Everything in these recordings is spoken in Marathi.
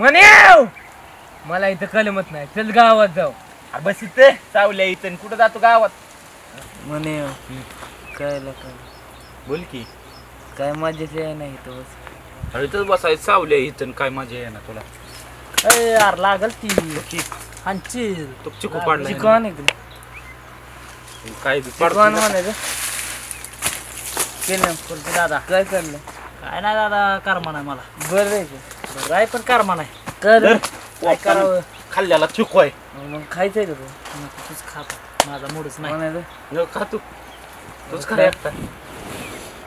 म्हणे मला इथं कलमत नाही, चल गावात जाऊ. बस इथे सावल्या इथं कुठं जातो गावात? म्हणे काय बोल की. काय मजाच आहे नाही इथं बस. इथंच बसायचं सावल्या इथं, काय मजा आहे ना तुला? अरे यार लागल ती हांची तो चिकू पाडला चिकन आहे काय चिकन म्हणायचं केलं करतो. दादा काय करलं? काय नाही दादा, कर्मा नाही मला. बरं आहे बरं आहे पण कर्मा नाही. कर काय करावं? खाल्ल्याला चिकू आहे. मग खायचंय का तूच खा, माझा मूडच नाही. म्हणायचं खा तूच खा एकटा.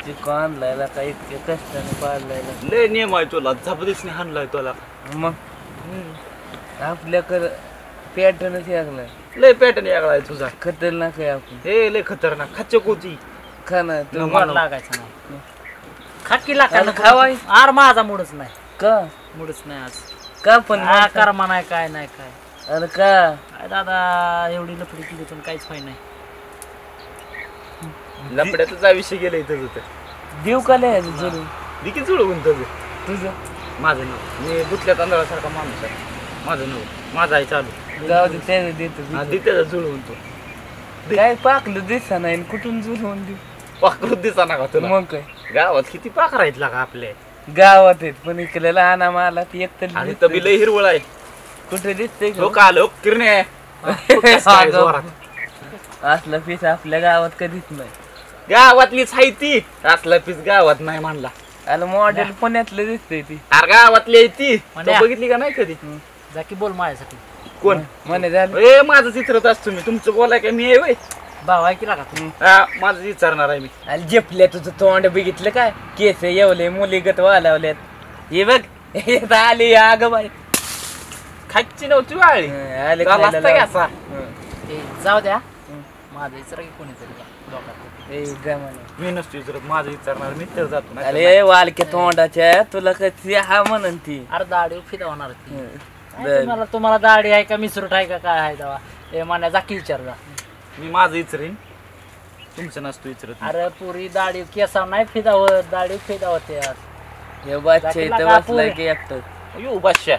चिकन आणलायला काही इतके कष्टाने पाडलायला लय नियम आहे तुला, झबदीसने हाणलाय तुला. मग आपल्याकडं पॅटर्नच लागलाय. लय पॅटर्न यागळाय तुझा. खतरनाक आहे आपण. हे लय खतरनाक. खाच्च कोची खा ना तू. मला लागायचं नाही. खाकी लागायला खावाय. आर माझा मूडच नाही. का मूडच नाही आज. का पण कर्मा नाही, काय नाही काय. अरे का काय दादा एवढी लफडी केली पण काहीच फायदा नाही. लपड्याचा विषय गेला इथं होतं. देऊ का लय जुळून दिकी जुळवून तुझं माझं नाव. मी दुसऱ्या तांदळासारखा माणूस आहे. माझं नाव माझा आहे चालू. गाव त्याचं देतो. त्याचा जुळवून तो काय पाकलं दिसा नाही कुठून जुळवून देऊ. पाखरूच दिसा ना का तुला? मग काय गावात किती पाखर आहेत लागा आपले. गावात आहेत पण इकडे लहान मला ती एक तर आणि तबी लय हिरवळ आहे. कुठे दिसतंय हो का आलो किरणे असला पीस आपल्या गावात कधीच नाही. गावातलीच आहे ती. असला पीस गावात नाही म्हणला. अरे मॉडेल पुण्यातलं दिसतंय ती. अरे गावातली आहे ती. म्हणल्या. तू बघितली का नाही कधी? जा की बोल माझ्यासाठी. कोण? म्हणे झालं ए माझं चित्रत असतो मी. तुमचं बोलाय का मी आहे वय? भाव आहे की लागा तू. माझं विचारणार आहे मी. अरे झेपल्या तुझं तोंड बघितलं काय केस येवले मुलीगत वालावल्यात. हे बघ हे आली अगं बाई खायची नव्हती वाळी. आले झाला असता की असा. ए, जाऊ द्या माझं विचारा की कोणीतरी लोकांना. मी नसतो विचारत. माझं विचारणार मी तर जातो ना. अरे वालक्या तोंडाच्या तुला कशी हा म्हणन ती. अरे दाढी फिदा होणार ती. काय तुम्हाला दाढी आहे का मिसरूट आहे का काय आहे तेव्हा हे म्हणा जा की विचार जा. मी माझं विचारेन. तुमचं नसतो विचारत. अरे पुरी दाढी केसा नाही फिदा होत, दाढी फिदा होते. हे बादशा इथं बसलाय की एकटं. यो बादशा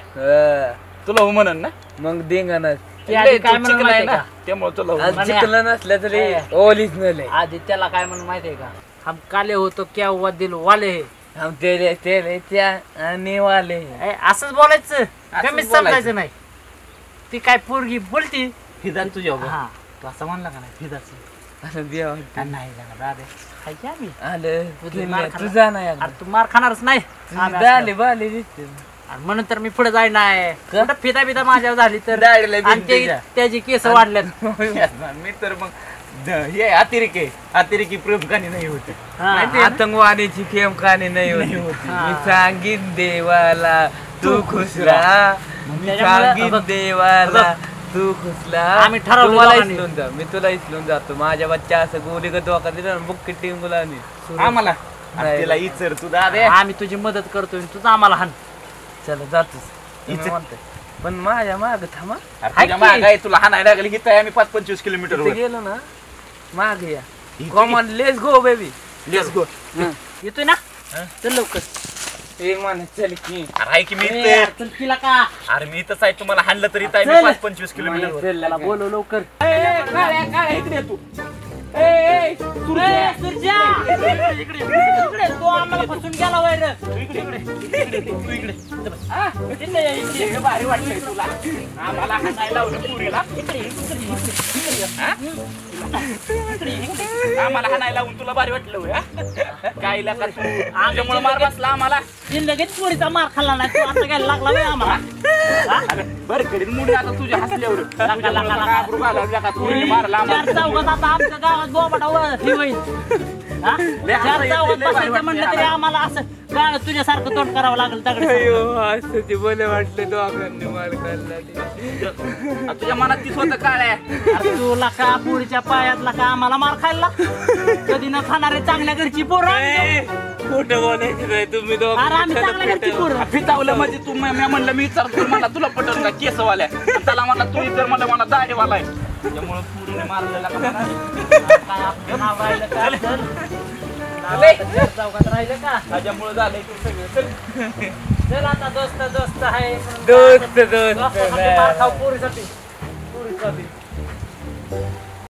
तुला हो म्हणन ना. मग धिंगाणा काय म्हणून माहितीये का? त्यामुळे तुला हो आज म्हणन. चिकलं नसलं तरी ओरिजिनल आहे. आदित्याला काय म्हणून माहितीये का? हम काले होतो क्या हुआ दिल वाले है. हम तेरे तेरे त्या आणि वाले ए, असंच बोलायचं कमीच समजायचं नाही. ती काय पोरगी बोलती फिदान तुझ्या हा तू असं म्हणला का नाही फिदाचं? असं देवा नाही जाणार दादे खायची आम्ही. आलं तुझा नाही अरे तू मार खाणारच नाही आम्ही झाले असल्यावर. बाले दिसते. आणि म्हणून तर मी पुढे जाय नाही. कुठं फिदा बिदा माझ्यावर झाली तर दाढीला आणि बिन ते- तुझ्या. त्याची केस वाढल्यात. मी तर मग हे अतिरेकी प्रेम कहाणी नाही होते. हा. आतंकवादीची फेम कहाणी नाही होती. हा. मी सांगीन देवाला तू खुश राहा. मी त्याच्यामुळे सांगीन बघ, देवाला तू खुश राहा. आम्ही ठरवलं तू मला दोघांनी. इचलून जा मी तुला इचलून जातो. माझ्या बच्चा असं गोली का धोका दिला बुक टीम मुलांनी आम्हाला नाही. तिला इचर तू दादे. आम्ही तुझी मदत करतोय तुझं आम्हाला हान. चला जातोस इथे- म्हणते पण माझ्या माग थांबा. तुझ्या मागं आहे, तुला हाणायला लागली की आम्ही 5-25 किलोमीटर तिथे गेलो ना माग या common let's go baby. Let's go. येतोय ना चल लवकर. हे म्हणे चल की आहे की मी ए, इथे. चल तिला का अरे मी इथंच आहे. तुम्हाला हाणलं तरी इथं आहे चल. मी 5-25 किलोमीटर. त्याला बोलव लवकर. इकडे तू. सुरजा इकडे तो आम्हाला फसून गेला वैर. भारी वाटतंय तुला. आम्हाला हाणायला लावलं पुरीला. आम्हाला हाणायला लावून तुला भारी वाटलं होय, हा? काय लागा तू त्यामुळे मार बसला आम्हाला. जिंदगीत पोरीचा मार खाल्ला नाही तू आता घ्यायला लागला व्हय आम्हाला. बरं करीन मुली आता तुझ्या हसल्यावर. आबरू घालवल्या का पोरीने मारला चार आम्हाला. चौघात आता आमच्या गावात बोबाटा हे होईल. हा? चार चौघात बसायचं म्हणलं तरी आम्हाला असं गाणं तुझ्यासारखं तोंड करावं लागलं दगड. असं ते बरं वाटलं दोघांनी मार खाल्ला. तुझ्या मनात तीच होतं काळ्या. तुला का पोरीच्या पायातला का आम्हाला मार खायला कधी न खाणारे चांगल्या घरची पोरं. खोटं बोलायचं नाही तुम्ही अरे आम्ही चांगल्या घरची पोरं. फितावलं म्हणजे तू मी म्हणलं मी विचारतो मला तुला पटल का केसवाल्या. त्याला म्हणला तू इतर मला दाढीवाला आहे. त्यामुळे पुरीने मारलेला का काय आपलं नाव राहिलं का? चल. लय. चार चौकात राहिलं का त्याच्यामुळे झालंय ते सगळं चल. चल आता दोस्त दोस्त आहे दोस्त दोस्त दोस्तासाठी मार खाऊ पोरीसाठी